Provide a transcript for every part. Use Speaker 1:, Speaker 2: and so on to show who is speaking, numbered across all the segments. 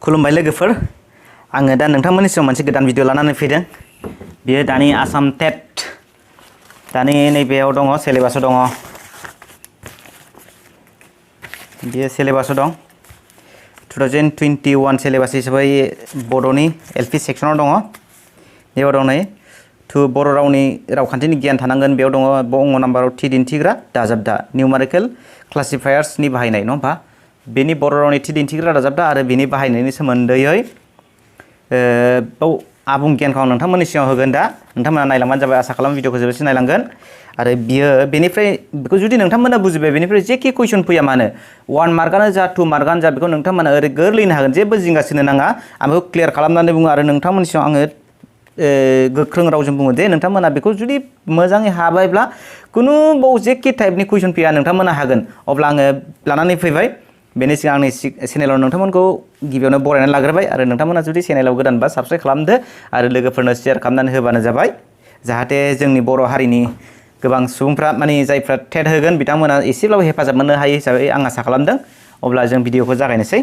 Speaker 1: खुलुमबाय लोगोफोर आङो दा नोंथांमोननि सिगाङाव मोनसे गोदान भिडिअ लानानै फैदों बियो दानि आसाम टेट दानि नैबेयाव दङ सिलेबासाव दङ बियो सिलेबासाव दं 2021 सिलेबास हिसाबै बड'नि एलपि सेक्सनाव दङ बेयाव दं नै टु बर' रावनि रावखान्थिनि गियान थानांगोन बेयाव दङ अंग नाम्बाराव थि दिन्थिग्रा दाजाबदा निउमारिकेल क्लासिफायार्सनि बाहायनाय नङा होमबा बेनि बर' रावनि थि दिन्थिग्रा दाजाबदा आरो बेनि बाहायनायनि सोमोन्दैयै आबुं गियानखौ आं नोंथांमोननि सिगाङाव होगोन दा नोंथांमोना नायलांबानो जाबाय आसा खालामो भिडिअखौ जोबोरैनो नायलांगोन आरो बियो बेनिफ्राय बेखौ जुदि नोंथांमोना बुजिबाय बेनिफ्राय जेखि कुइसन फैया मानो 1 मार्कआनो जा 2 मार्कआनो जा बेखौ नोंथांमोना ओरै गोरलैनो हागोन जेबो जिंगासिनो नाङा आं बेखौ क्लियार खालामनानै बुङो आरो नोंथांमोननि सिगाङाव आङो गोख्रों रावजों बुङो दे नोंथांमोना बेखौ जुदि मोजाङै हाबायब्ला कुनु बाव जेखि टाइपनि कुइसन फैया नोंथांमोना हागोन अब्ला आङो लानानै फैबाय बेनि सिगां आंनि चेनेलाव नोंथांमोनखौ गिबियावनो बरायनानै लाग्रोबाय आरो नोंथांमोना जुदि चेनेलाव गोदानबा साबस्क्राइब खालामदो आरो लोगोफोरनो शेयार खालामनानै होबानो जाबाय जाहाथे जोंनि बर' हारिनि गोबां सुबुंफ्रा माने जायफ्रा टेट होगोन बिथांमोना एसेब्लाबो हेफाजाब मोननो हायो हिसाबै आं आसा खालामदों अब्ला जों भिडिअखौ जागायनोसै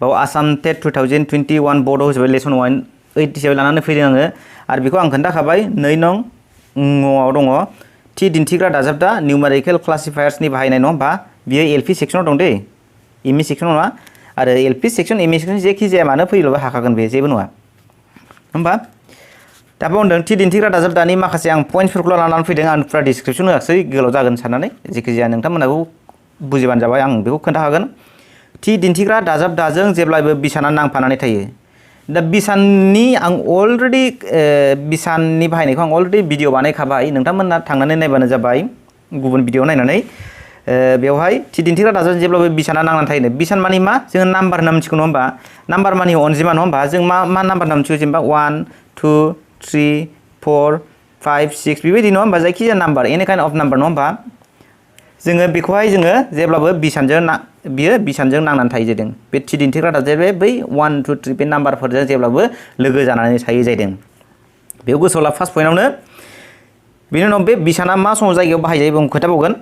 Speaker 1: बाव आसाम टेट 2021 बड' हिसाबै लेसन 8 हिसाबै लानानै फैदों आङो आरो बेखौ आं खोन्थाखाबाय 2 नं आव दङ थि दिन्थिग्रा दाजाबदा निउमारिकेल क्लासिफायार्सनि बाहायनाय नङा होमबा बियो एलपि सेक्सनाव दं दे एमइ सेक्सनाव नङा आरो एलपि सेक्सन एमइ सेक्सन जेखि जाया मानो फैल'बा हाखागोन बे जेबो नङा होमबा दा बेयाव होनदों थि दिन्थिग्रा दाजाबदानि माखासे आं पइन्ट्सफोरखौ लानानै फैदों आं फुरा डिसक्रिपसन होआखै गोलाव जागोन साननानै जेखि जाया नोंथांमोनहाबो बुजिबानो जाबाय आं बेखौ खोन्थाखागोन थि दिन्थिग्रा दाजाबदाजों जेब्लाबो बिसाना नांफानानै थायो दा बिसाननि आं अलरेडि बिसाननि बाहायनायखौ आं अलरेडि भिडिअ बानायखाबाय नोंथांमोना थांनानै नायबानो जाबाय गुबुन भिडिअ नायनानै बेवहाय थि दिन्थिग्रा दाजाबदा जेब्लाबो बिसाना नांनानै थायो बिसान मानि मा जोङो नाम्बार होनना मिथिगौ नङा होमबा नाम्बार मानि अनजिमा नङा होमबा जों मा नाम्बार होनना मिथिगौ जेनेबा 1 2 3 4 5 6 बेबायदि नङा होमबा जायखिजाया नाम्बार एनि काइन्ड अफ नाम्बार नङा होमबा जोङो बेखौहाय जोङो जेब्लाबो बिसानजों नांनानै थायो जादों बे थि दिन्थिग्रा दाजाबदाया बै 1 2 3 बे नाम्बारफोरजों जेब्लाबो लोगो जानानै थायो जादों बेयाव गोसोआव ला फार्स्ट पइन्टआवनो बेनि उनाव बे बिसाना मा समाव जायगायाव बाहायजायो बुं खोन्थाबावगोन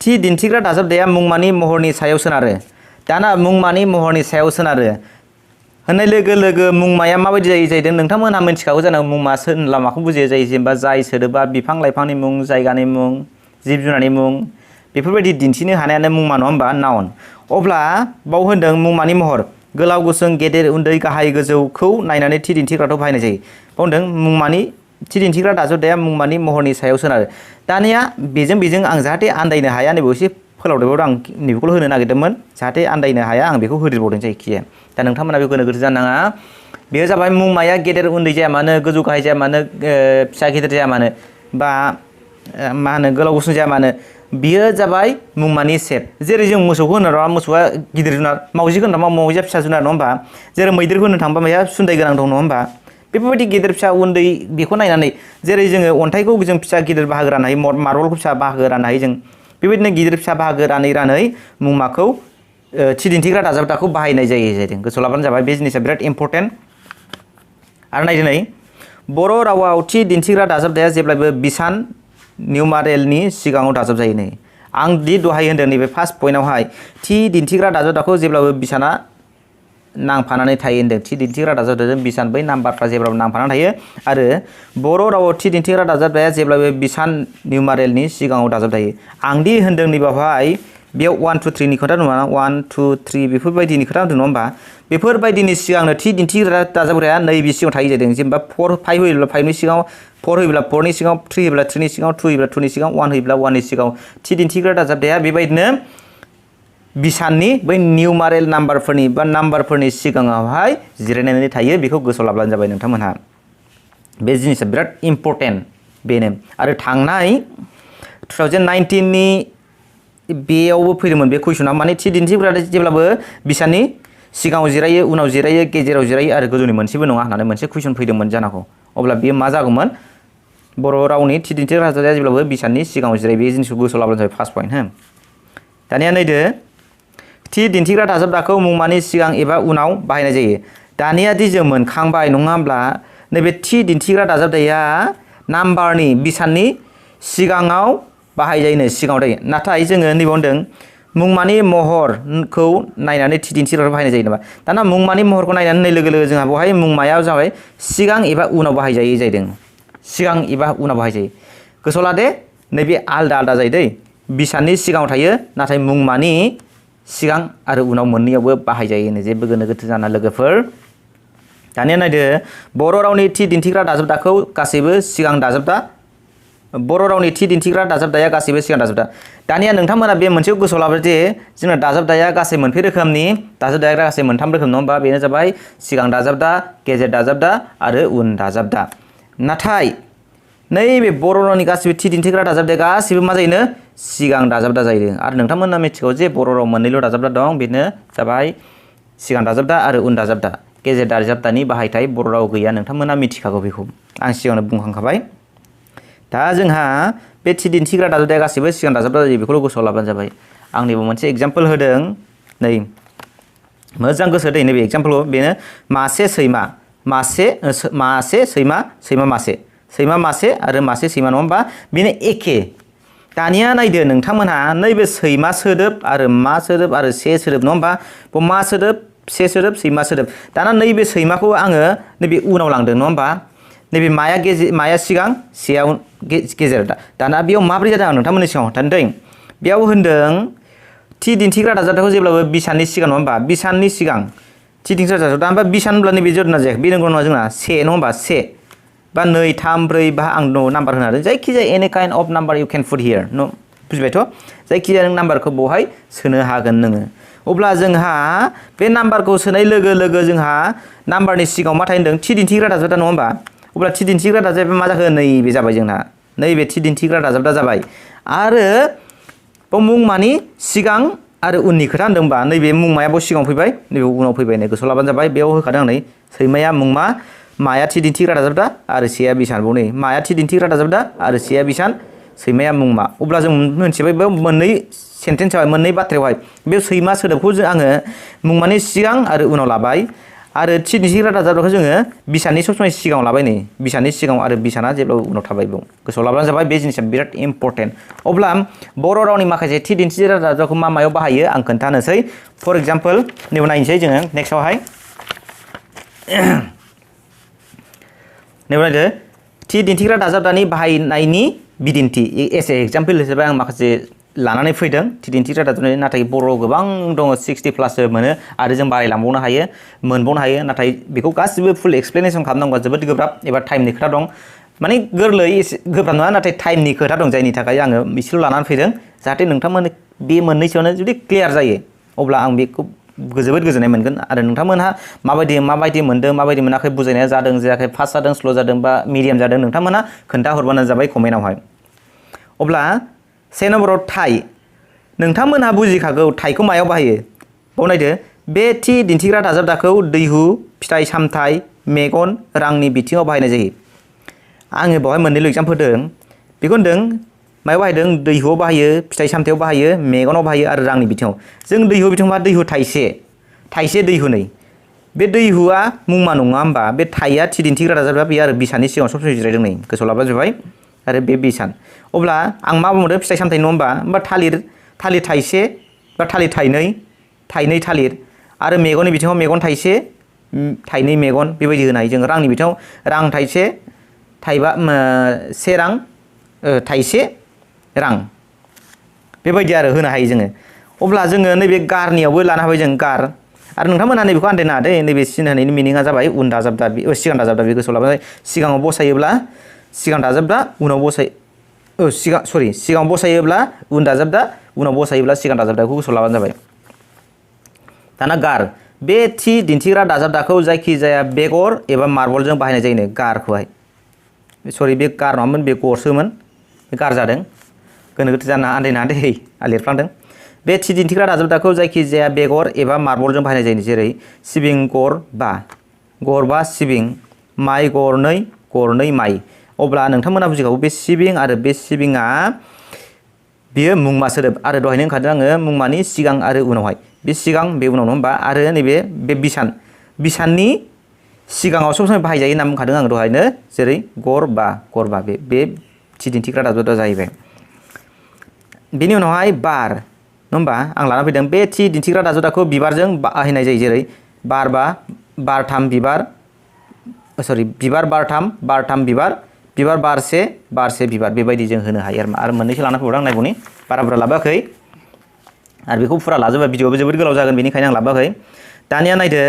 Speaker 1: थि दिन्थिग्रा दाजाबदाया मुंमानि महरनि सायाव सोनारो दाना मुंमानि महरनि सायाव सोनारो होननाय लोगो लोगो मुंमाया माबायदि जायो जाहैदों नोंथांमोनहा मिथिखागौ जानांगौ मुंमा लामाखौ बुजियो जायो जेनेबा जाय सोदोबा बिफां लाइफांनि मुं जायगानि मुं जिब जुनारनि मुं बेफोरबायदि दिन्थिनो हानायानो मुंमा नङा होमबा नाउन अब्ला बाव होनदों मुंमानि महर गोलाव गुसुं गेदेर उन्दै गाहाय गोजौखौ नायनानै थि दिन्थिग्राखौ बाहायनाय जायो बाव होनदों मुंमानि थि दिन्थिग्रा दाजाबदाया मुंमानि महरनि सायाव सोनारो दानिया बेजों आं जाहाथे आन्दायनो हाया नैबेखौ एसे फोलावदेरबावदों आं नैबेखौल' होनो नागिरदोंमोन जाहाथे आन्दायनो हाया आं बेखौ होदेरबावदों जायखिजाया दा नोंथांमोना बे गोनो गोथो जानाङा बेयो जाबाय मुंमाया गेदेर उन्दै जाया मानो गोजौ गाहाय जाया मानो फिसा गेदेर जाया मानो बा मा होनो गोलाव गुसुं जाया मानो बियो जाबाय मुंमानि सेप जेरै जों मोसौखौ होनो र' मोसौआ गिदिर जुनार मावजिखौ होनोबा मावजिया फिसा जुनार नङा होमबा जेरै मैदेरखौ होनो थांबा मैया सुन्दाय गोनां दं नङा होमबा बेफोरबायदि गेदेर फिसा उन्दै बेखौ नायनानै जेरै जोङो अन्थाइखौ जों फिसा गिदिर बाहागो राननो हायो मार्बलखौ फिसा बाहागो राननो हायो जों बेबायदिनो गिदिर फिसा बाहागो रानै मुंमाखौ थि दिन्थिग्रा दाजाबदाखौ बाहायनाय जायो गोसोआव लाबानो जाबाय बे जिनिसा बिराद इम्परटेन्ट आरो नायदो नै बर' रावाव थि दिन्थिग्रा दाजाबदाया जेब्लाबो बिसान निउमारेलनि सिगाङाव दाजाब जायो नै आं दि दहाय होनदों नैबे फार्स्ट पइन्टआवहाय थि दिन्थिग्रा दाजाबदाखौ जेब्लाबो बिसाना नांफानानै थायो होनदों थि दिन्थिग्रा दाजाबदाजों बिसान बै नाम्बारफ्रा जेब्लाबो नांफानानै थायो आरो बर' रावाव थि दिन्थिग्रा दाजाबदाया जेब्लाबो बिसान निउमारेलनि सिगाङाव दाजाब थायो आं दि होनदों नैबावहाय बेयाव 1 2 3 नि खोथा दङ 1 2 3 बेफोरबायदिनि खोथा होनदों नङा होमबा बेफोरबायदिनि सिगांनो थि दिन्थिग्रा दाजाबग्राया नैबे सिगाङाव थायो जादों जेनेबा 4 5 होयोब्ला 5 नि सिगाङाव 4 होयोब्ला 4 नि सिगाङाव 3 होयोब्ला 3 नि सिगाङाव 2 होयोब्ला 2 नि सिगाङाव 1 होयोब्ला 1 नि सिगाङाव थि दिन्थिग्रा दाजाबदाया बेबायदिनो बिसाननि बै निउमारेल नाम्बारफोरनि बा नाम्बारफोरनि सिगाङावहाय जिरायनानै थायो बेखौ गोसोआव लाब्लानो जाबाय नोंथांमोनहा बे जिनिसा बिराद इम्परटेन्ट बेनो आरो थांनाय 2019 नि बेयावबो फैदोंमोन बे कुइसना माने थि दिन्थिग्रा जेब्लाबो बिसाननि सिगाङाव जिरायो उनाव जिरायो गेजेराव जिरायो आरो गोजौनि मोनसेबो नङा होननानै मोनसे कुइसन फैदोंमोन जानांगौ अब्ला बेयो मा जागौमोन बर' रावनि थि दिन्थिग्रा दाजाबदाया जेब्लाबो बिसाननि सिगाङाव जिरायो बे जिनिसखौ गोसोआव लाब्लानो जाबाय फार्स्ट पइन्ट हो दानिया नायदो थि दिन्थिग्रा दाजाबदाखौ मुंमानि सिगां एबा उनाव बाहायनाय जायो दानिया दि जों मोनखांबाय नङा होमब्ला नैबे थि दिन्थिग्रा दाजाबदाया नाम्बारनि बिसाननि सिगाङाव बाहायजायोनो सिगाङाव थायो नाथाय जोङो नैबेयाव होनदों मुंमानि महरखौ नायनानै थि दिन्थिग्रा बाहायनाय जायो नामा दाना मुंमानि महरखौ नायनानै होननाय लोगो लोगो जोंहा बेवहाय मुंमाया जाबाय सिगां एबा उनाव बाहायजायो जाहैदों सिगां एबा उनाव बाहायजायो गोसोआव लादे नैबे आलदा आलदा जायो दै बिसाननि सिगाङाव थायो नाथाय मुंमानि सिगां आरो उनाव मोननैयावबो बाहायजायो जेबो गोनो गोथो जाना लोगोफोर दानिया नायदो बर' रावनि थि दिन्थिग्रा दाजाबदाखौ गासैबो सिगां दाजाबदा बर' रावनि थि दिन्थिग्रा दाजाबदाया गासैबो सिगां दाजाबदा दानिया नोंथांमोना बे मोनसेखौ गोसोआव लाबाय जे जोंना दाजाबदाया गासै मोनब्रै रोखोमनि दाजाबदाया गासै मोनथाम रोखोम नङा होमबा बेनो जाबाय सिगां दाजाबदा गेजेर दाजाबदा आरो उन दाजाबदा नाथाय नैबे बर' रावनि गासैबो थि दिन्थिग्रा दाजाबदाया गासैबो मा जायोनो सिगां दाजाबदा जायो आरो नोंथांमोना मिथिगौ जे बर' राव मोननैल' दाजाबदा दं बेनो जाबाय सिगां दाजाबदा आरो उन दाजाबदा गेजेर दाजाबदानि बाहायथाय बर' राव गैया नोंथांमोना मिथिखागौ बेखौ आं सिगाङावनो बुंखांखाबाय दा जोंहा बे थि दिन्थिग्रा दाजाबदाया गासैबो सिगां दाजाबदा जायो बेखौल' गोसोआव लाबानो जाबाय आंनिबो मोनसे एग्जाम्पल होदों नै मोजां गोसो दै नैबे एग्जाम्पलखौ बेनो मासे सैमा मासे सैमा सैमा मासे आरो मासे सैमा नङा होमबा बेनो एखे दानिया नायदो नोंथांमोनहा नैबे सैमा सोदोब आरो मा सोदोब आरो से सोदोब नङा होमबा मा सोदोब से सोदोब सैमा सोदोब दाना नैबे सैमाखौ आङो नैबे उनाव लांदों नङा होमबा नैबे माया सिगां सेया गेजेर दाना बेयाव माब्रै जादों आं नोंथांमोननि सिगाङाव थानदों बेयाव होनदों थि दिन्थिग्रा दाजाबदाखौ जेब्लाबो बिसाननि सिगां नङा होमबा बिसाननि सिगां थि दिन्थिग्रा दाजाबदा ओमफ्राय बिसान होनब्ला नैबे जोरना जायाखै बे नंगौ नङा जोंना से नङा होमबा से बा 2 3 4 बा आं नाम्बार होनो हादों जायखिजाया any kind of number you can put here न बुजिबायथ' जायखिजाया नों नाम्बारखौ बेवहाय सोनो हागोन नोङो अब्ला जोंहा बे नाम्बारखौ सोनाय लोगो लोगो जोंहा नाम्बारनि सिगाङाव मा थायो होनदों थि दिन्थिग्रा दाजाबदा नङा होमबा अब्ला थि दिन्थिग्रा दाजाबदाया मा जाखो नैबे जाबाय जोंना नैबे थि दिन्थिग्रा दाजाबदा जाबाय आरो मुंमानि सिगां आरो उननि खोथा होनदोंबा नैबे मुंमायाबो सिगाङाव फैबाय नैबे उनाव फैबाय नै गोसोआव लाबानो जाबाय बेयाव होखादों आं नै सैमाया मुंमा माया थि दिन्थिग्रा दाजाबदा आरो सेया बिसान बाव नै माया थि दिन्थिग्रा दाजाबदा आरो सेया बिसान सैमाया मुंमा अब्ला जों मोनथिबाय बेयाव मोननै सेन्टेन्स जाबाय मोननै बाथ्रायावहाय बे सैमा सोदोबखौ आङो मुंमानि सिगां आरो उनाव लाबाय आरो थि दिन्थिग्रा दाजाबदाखौ जोङो बिसाननि सब समाय सिगाङाव लाबाय नै बिसाननि सिगाङाव आरो बिसाना जेब्लाबो उनाव थाबाय बेयाव गोसोआव लाब्लानो जाबाय बे जिनिसा बिराद इम्परटेन्ट अब्ला बर' रावनि माखासे थि दिन्थिग्रा दाजाबदाखौ मा मायाव बाहायो आं खोन्थानोसै फर एग्जाम्पल नैबे नायनोसै जोङो नेक्स्टआवहाय नैबे नायदो थि दिन्थिग्रा दाजाबदानि बाहायनायनि बिदिन्थि एसे एग्जाम्पल हिसाबै आं माखासे लानानै फैदों थि दिन्थिग्रा दाजाबदानि नाथाय बर'आव गोबां दङ 60 प्लाससो मोनो आरो जों बारायलांबावनो हायो मोनबावनो हायो नाथाय बेखौ गासिबो फुल एक्सप्लेनेसन खालामनांगौआ जोबोद गोब्राब एबा टाइमनि खोथा दं माने गोरलै एसे गोब्राब नङा नाथाय टाइमनि खोथा दं जायनि थाखाय आङो एसेल' लानानै फैदों जाहाथे नोंथांमोन बे मोननैसोआवनो जुदि क्लियार जायो अब्ला आं बेखौ जोबोद गोजोननाय मोनगोन आरो नोंथांमोनहा माबायदि मोनदों माबायदि मोनाखै बुजायनाया जादों जायाखै फास्ट जादों स्ल' जादों बा मिडियाम जादों नोंथांमोनहा खोन्थाहरबानो जाबाय कमेन्टआवहाय अब्ला से नम्बराव थाइ नोंथांमोनहा बुजिखागौ थाइखौ मायाव बाहायो बाव नायदो बे थि दिन्थिग्रा दाजाबदाखौ दैहु फिथाइ सामथाइ मेगन रांनि बिथिङाव बाहायनाय जायो आङो बेवहाय मोननैल' एग्जाम्पल होदों बेखौ होनदों मायाव बाहायदों दैहुआव बाहायो फिथाइ सामथायाव बाहायो मेगनाव बाहायो आरो रांनि बिथिङाव जों दैहु बिथिङाव दैहु थाइसे दैहु नै बे दैहुआ मुंमा नङा होमबा बे थाइया थि दिन्थिग्रा दाजाबदा बे आरो बिसाननि सिगाङाव सब समाय जिरायदों नै गोसोआव लाब्ला जाबाय आरो बे बिसान अब्ला आं मा बुंदों फिथाइ सामथाइ नङा होमबा थालिर थाइसे बा थालिर थाइनै थालिर आरो मेगननि बिथिङाव मेगन थाइसे थाइनै मेगन बेबायदि होनो हायो जों रांनि बिथिङाव रां थाइसे थाइबा से रां थाइसे रां बेबायदि आरो होनो हायो जोङो अब्ला जोङो नैबे गारनियावबो लानो हाबाय जों गार आरो नोंथांमोनहा नैबेखौ आन्दायनाङा दै नैबे सिन होनायनि मिनिङा जाबाय उन दाजाबदा सिगां दाजाबदा बे गोसोआव लाबाय सिगाङाव बसायोब्ला सिगां दाजाबदा उनाव सिगाङाव बसायोब्ला उन दाजाबदा उनाव बसायोब्ला सिगां दाजाबदाखौ गोसोआव लाबानो जाबाय दाना गार बे थि दिन्थिग्रा दाजाबदाखौ जायखिजाया बेगर एबा मार्बलजों बाहायनाय जायोनो गारखौहाय बे गार नङामोन बे गरसोमोन बे गार जादों गोनो गोथो जाना आन्दायनाङा दै आं लिरफ्लांदों बे थि दिन्थिग्रा दाजाबदाखौ जायखिजाया बेगर एबा मार्बलजों बाहायनाय जायो जेरै सिबिं गरबा सिबिं माइ गरनै माइ अब्ला नोंथांमोना बुजिखागौ बे सिबिं आरो बे सिबिङा बेयो मुंमा सोदोब आरो दहायनो होनखादों आङो मुंमानि सिगां आरो उनावहाय बे सिगां बे उनाव नङा होमबा आरो नैबे बिसाननि सिगाङाव सब समय बाहायजायो होनना बुंखादों आं दहायनो जेरै गरबा बे थि दिन्थिग्रा दाजाबदा जाहैबाय बेनि उनावहाय होमबा आं लाना फैदों बे थि दिन्थिग्रा दाजाबदाखौ बिबारजों बाहायनाय जायो जेरै बारबा बारथाम बिबार सरि बिबार बारथाम बारथाम बिबार बिबार बारसे बिबार बेबायदि जों होनो हायो आरो मोननैसो लाना फैबावदों आं नायबावनि बारा बुरजा लाबोआखै आरो बेखौ फुरा लाजोबा भिडिअ'आबो जोबोद गोलाव जागोन बेनिखायनो आं लाबोआखै दानिया नायदो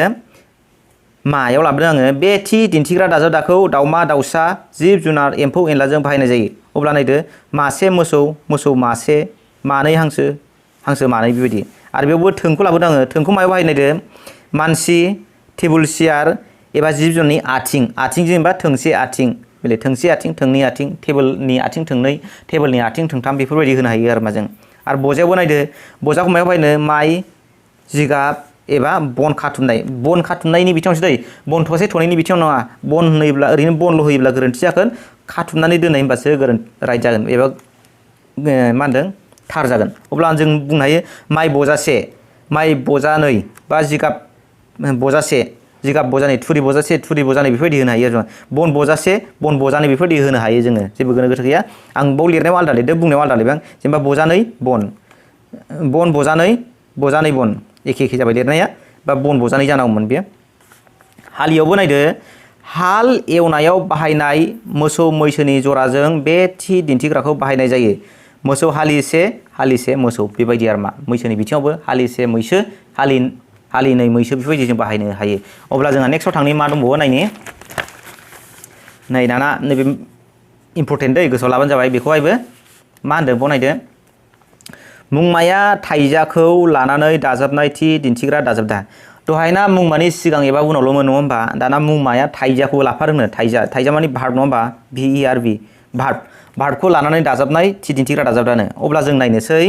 Speaker 1: मायाव लाबोदों आङो बे थि दिन्थिग्रा दाजाबदाखौ दाउमा दाउसा जिब जुनार एम्फौ एनलाजों बाहायनाय जायो अब्ला नायदो मासे मोसौ मासे मानै हांसो मानै बेबायदि आरो बेयावबो थोंखौ लाबोदों आङो थोंखौ मायाव बाहायनाय नायदो मानसि टेबोल चेयार एबा जिब जुनारनि आथिं जेनेबा थोंसे आथिं बेले थोंसे आथिं थोंनै आथिं टेबोलनि आथिं थोंनै टेबोलनि आथिं थोंथाम बेफोरबायदि होनो हायो आरो माजों आरो बजायावबो नायदो बजाखौ मायाव बाहायनो माइ जिगाब एबा बन खाथुमनायनि बिथिङावसो दै बन थसे थनैनि बिथिङाव नङा बन होयोब्ला ओरैनो बनल' होयोब्ला गोरोन्थि जागोन खाथुमनानै दोननाय होनबासो राइट जागोन एबा मा होनदों थार जागोन अब्ला जों बुंनो हायो माइ बजानै बा जिगाब बजानै थुरि बजानै बेफोरबायदि होनो हायो आरो बन बजानै बेफोरबायदि होनो हायो जोङो जेबो गोनो गोथो गैया आं बाव लिरनायाव आलदा लिरदों बुंनायाव आलदा लिरबाय जेनेबा बजानै बन बजानै बन एखे जाबाय लिरनाया बा बन बजानै जानांगौमोन बेयो हालियावबो नायदो हाल एवनायाव बाहायनाय मोसौ मैसोनि जराजों बे थि दिन्थिग्राखौ बाहायनाय जायो मोसौ हालिसे मोसौ बेबायदि आरो मा मैसोनि बिथिङावबो हालिसे मैसो हालिनै मैसो बेफोरबायदि जों बाहायनो हायो अब्ला जोंहा नेक्स्टआव थांनि मा दंबावो नायनि नै दाना नैबे इम्पर्टेन्ट दै गोसोआव लाबानो जाबाय बेखौहायबो मा होनदों बनायदो मुंमाया थाइजाखौ लानानै दाजाबनाय थि दिन्थिग्रा दाजाबदा दहायना मुंमानि सिगां एबा उनावल'मोन नङा होमबा दाना मुंमाया थाइजाखौ लाफादोंनो थाइजा मानि भार्ब नङा होमबा VERB भार्बखौ लानानै दाजाबनाय थि दिन्थिग्रा दाजाबदानो अब्ला जों नायनोसै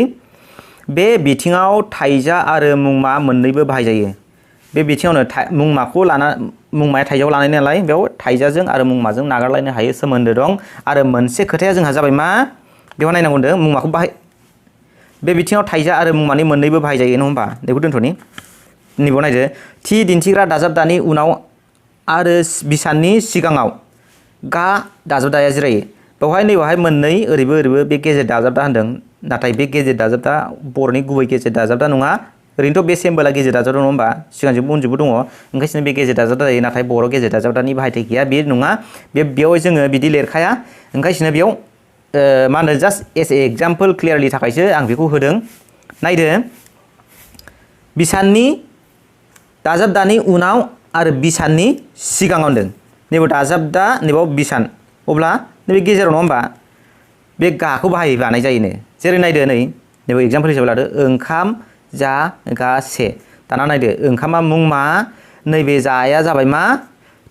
Speaker 1: बे बिथिङाव थाइजा आरो मुंमा मोननैबो बाहायजायो बे बिथिङावनो मुंमाया थाइजायाव लानाय नालाय बेयाव थाइजाजों आरो मुंमाजों नागारलायनो हायो सोमोन्दो दं आरो मोनसे खोथाया जोंहा जाबाय मा बेयाव नायनांगौ होनदों मुंमाखौ बे बिथिङाव थाइजा आरो मुंमानि मोननैबो बाहायजायो नङा होमबा बेखौ दोनथ'नि नैबाव नायदो थि दिन्थिग्रा दाजाबदानि उनाव आरो बिसाननि सिगाङाव गा दाजाबदाया जिरायो बेवहाय मोननै ओरैबो बे गेजेर दाजाबदा होनदों नाथाय बे गेजेर दाजाबदा बर'नि गुबै गेजेर दाजाबदा नङा ओरैनोथ' बे सेम्बोला गेजेर दाजाबदा नङा होमबा सिगांजोंबो उनजोंबो दङ ओंखायनो बे गेजेर दाजाबदा जायो नाथाय बर' गेजेर दाजाबदानि बाहायथाय गैया बे नङा बेयाव जोङो बिदि लिरखाया ओंखायनो बेयाव मा होनो जास्ट एस ए एग्जाम्पोल क्लियारनि थाखायसो आं बेखौ होदों नायदो बिसाननि दाजाबदानि उनाव आरो बिसाननि सिगाङाव होनदों नैबे दाजाबदा नैबाव बिसान अब्ला नैबे गेजेराव नङा होमबा बे गाखौ बाहायबानाय जायोनो जेरै नायदो नैबे एग्जाम्पोल हिसाबै लादो ओंखाम जागासे दाना नायदो ओंखामा मुंमा नैबे जाया जाबाय मा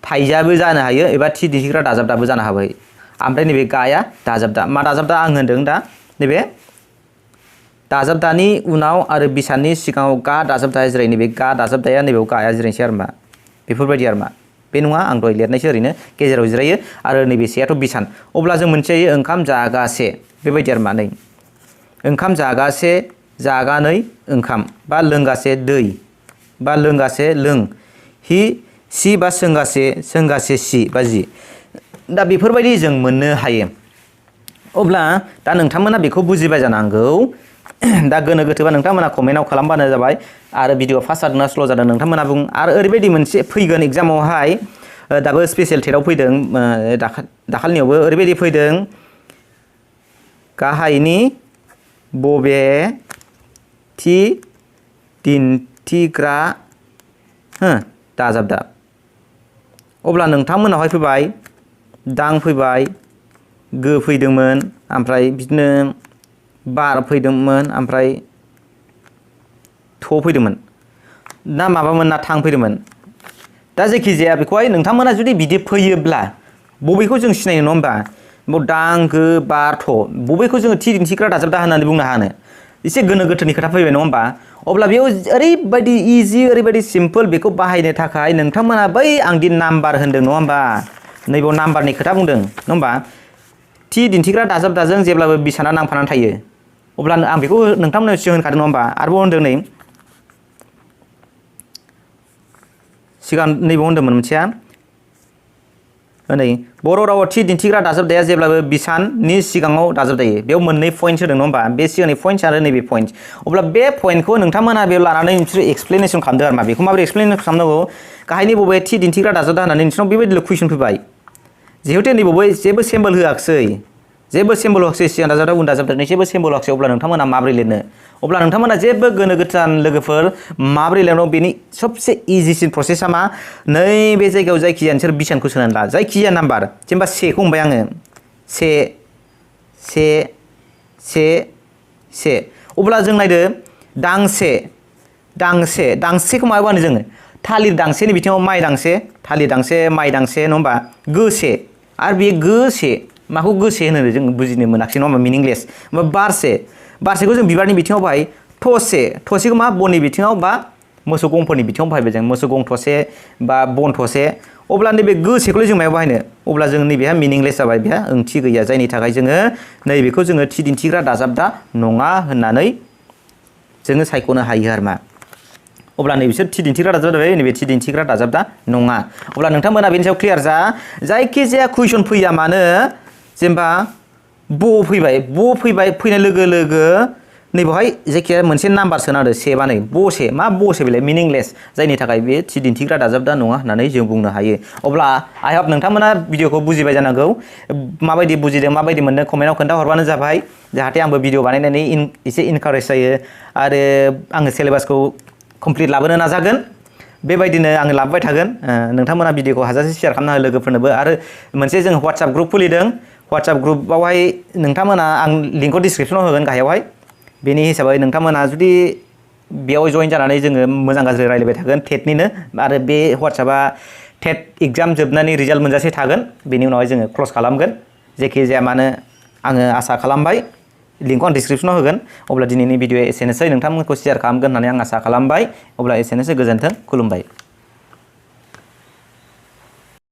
Speaker 1: थाइजाबो जानो हायो एबा थि दिन्थिग्रा दाजाबदाबो जानो हाबाय ओमफ्राय नैबे गाया दाजाबदा मा दाजाबदा आं होनदों दा नैबे दाजाबदानि उनाव आरो बिसाननि सिगाङाव गा दाजाबदाया जिरायो नैबे गा दाजाबदाया नैबेयाव गाया जिरायनोसै आरो मा बेफोरबायदि आरो मा बे नङा आं दहाय लिरनायसो ओरैनो गेजेराव जिरायो आरो नैबे सेयाथ' बिसान अब्ला जों मोनथियो ओंखाम जागासे बेबायदि आरो मा नै ओंखाम जागासे जागानै ओंखाम बा लोंगासे दै बा लोंगासे लों सि बा सोंगासे सि बा जि दा बेफोरबायदि जों मोननो हायो अब्ला दा नोंथांमोना बेखौ बुजिबाय जानांगौ दा गोनो गोथोबा नोंथांमोना कमेन्टआव खालामबानो जाबाय आरो भिडिअ फास्ट जादोंना स्ल' जादों नोंथांमोना बुं आरो ओरैबायदि मोनसे फैगोन एग्जामावहाय दाबो स्पेसियेल टेटआव फैदों दाखालिनियावबो ओरैबायदि फैदों गाहायनि बबे थि दिन्थिग्रा दाजाबदा अब्ला नोंथांमोनावहाय फैबाय दां फैबाय गो फैदोंमोन ओमफ्राय बिदिनो बार फैदोंमोन ओमफ्राय थ' फैदोंमोन ना माबामोन ना थां फैदोंमोन दा जायखिजाया बेखौहाय नोंथांमोना जुदि बिदि फैयोब्ला बबेखौ जों सिनायो नङा होमबा दां गो बार थ' बबेखौ जोङो थि दिन्थिग्रा दाजाबदा होननानै बुंनो हानो एसे गोनो गोथोनि खोथा फैबाय नङा होमबा अब्ला बेयाव ओरैबायदि इजि ओरैबायदि सिम्पोल बेखौ बाहायनो थाखाय नोंथांमोना बै आंदि नाम्बार होनदों नङा होमबा नैबाव नाम्बारनि खोथा बुंदों नङा होमबा थि दिन्थिग्रा दाजाबदाजों जेब्लाबो बिसाना नांफानानै थायो अब्ला आं बेखौ नोंथांमोननो सिगां होनखादों नङा होमबा आरोबाव होनदों नै सिगां नैबाव होनदोंमोन मोनसेया नै बर' रावाव थि दिन्थिग्रा दाजाबदाया जेब्लाबो बिसाननि सिगाङाव दाजाबदायो बेयाव मोननै पइन्ट्स होदों नङा होमबा बे सिगांनि पइन्ट्स आरो नैबे पइन्ट्स अब्ला बे पइन्टखौ नोंथांमोना बेयाव लानानै नोंसोर एक्सप्लेनेसन खालामदो आरो मा बेखौ माबोरै एक्सप्लेनेसन खालामनांगौ गाहायनि बबे थि दिन्थिग्रा दाजाबदा होननानै नोंसोरनाव बेबायदिल' कुइसन फैबाय जिहेतु नैबावबो जेबो सेम्बल होआखिसै सिगां दाजाबदा उन दाजाबदानि जेबो सेम्बल होआखिसै अब्ला नोंथांमोना माबोरै लिरनो अब्ला नोंथांमोना जेबो गोनो गोथान लोगोफोर माबोरै लिरनो बेनि सबसे इजिसिन प्रसेसा मा नैबे जायगायाव जायखिजाया नोंसोर बिसानखौ सोनानै ला जायखिजाया नाम्बार जेनेबा सेखौ हमबाय आङो से अब्ला जों नायदो दांसेखौ माबा होनो जोङो थालिर दांसेनि बिथिङाव माइ दांसे थालिर दांसे माइ दांसे नङा होमबा गोसे आरो बे गोसे माखौ गोसे होनो जों बुजिनो मोनाखिसै नङा होमबा मिनिंलेस होमबा बारसेखौ जों बिबारनि बिथिङाव बाहाय थसेखौ मा बननि बिथिङाव बा मोसौ गंफोरनि बिथिङाव बाहायबाय जों मोसौ गं थसे बा बन थसे अब्ला नैबे गोसेखौलाय जों मायाव बाहायनो अब्ला जों नैबेहा मिनिंलेस जाबाय बेहा ओंथि गैया जायनि थाखाय जोङो नैबेखौ जोङो थि दिन्थिग्रा दाजाबदा नङा होननानै जोङो सायख'नो हायो आरो मा अब्ला नैबिसोर थि दिन्थिग्रा दाजाबदा जाबाय नैबे थि दिन्थिग्रा दाजाबदा नङा अब्ला नोंथांमोना बेनि सायाव क्लियार जा जायखिजाया कुइसन फैया मानो जेनेबा फैनाय लोगो लोगो नैबेवहाय जायखिजाया मोनसे नाम्बार सोनादो से बा नै बसे बेलाय मिनिंलेस जायनि थाखाय बे थि दिन्थिग्रा दाजाबदा नङा होननानै जों बुंनो हायो अब्ला आइ हप नोंथांमोना भिडिअखौ बुजिबाय जानांगौ माबायदि बुजिदों माबायदि मोनदों कमेन्टआव खोन्थाहरबानो जाबाय जाहाथे आंबो भिडिअ बानायनानै एसे इनकारेज जायो आरो आङो सिलेबासखौ कमप्लिट लाबोनो नाजागोन बेबायदिनो आङो लाबोबाय थागोन नोंथांमोना भिडिअखौ हाजासे शेयार खालामना हो लोगोफोरनोबो आरो मोनसे जों WhatsApp ग्रुप खुलिदों WhatsApp ग्रुपआवहाय नोंथांमोना आं लिंकखौ डिसक्रिपसनाव होगोन गाहायावहाय बेनि हिसाबै नोंथांमोना जुदि बेयाव जइन जानानै जोङो मोजां गाज्रि रायलायबाय थागोन टेटनिनो आरो बे WhatsAppआ टेट एग्जाम जोबनानै रिजाल्ट मोनजासे थागोन बेनि उनावहाय जोङो क्लस खालामगोन जेखि जाया मानो आङो आसा खालामबाय लिंकखौ आं डिसक्रिपसनाव होगोन अब्ला दिनैनि भिडिअआ एसेनोसै नोंथांमोनखौ शेयार खालामगोन होननानै आं आसा खालामबाय अब्ला एसेनोसै गोजोन्थों खुलुमबाय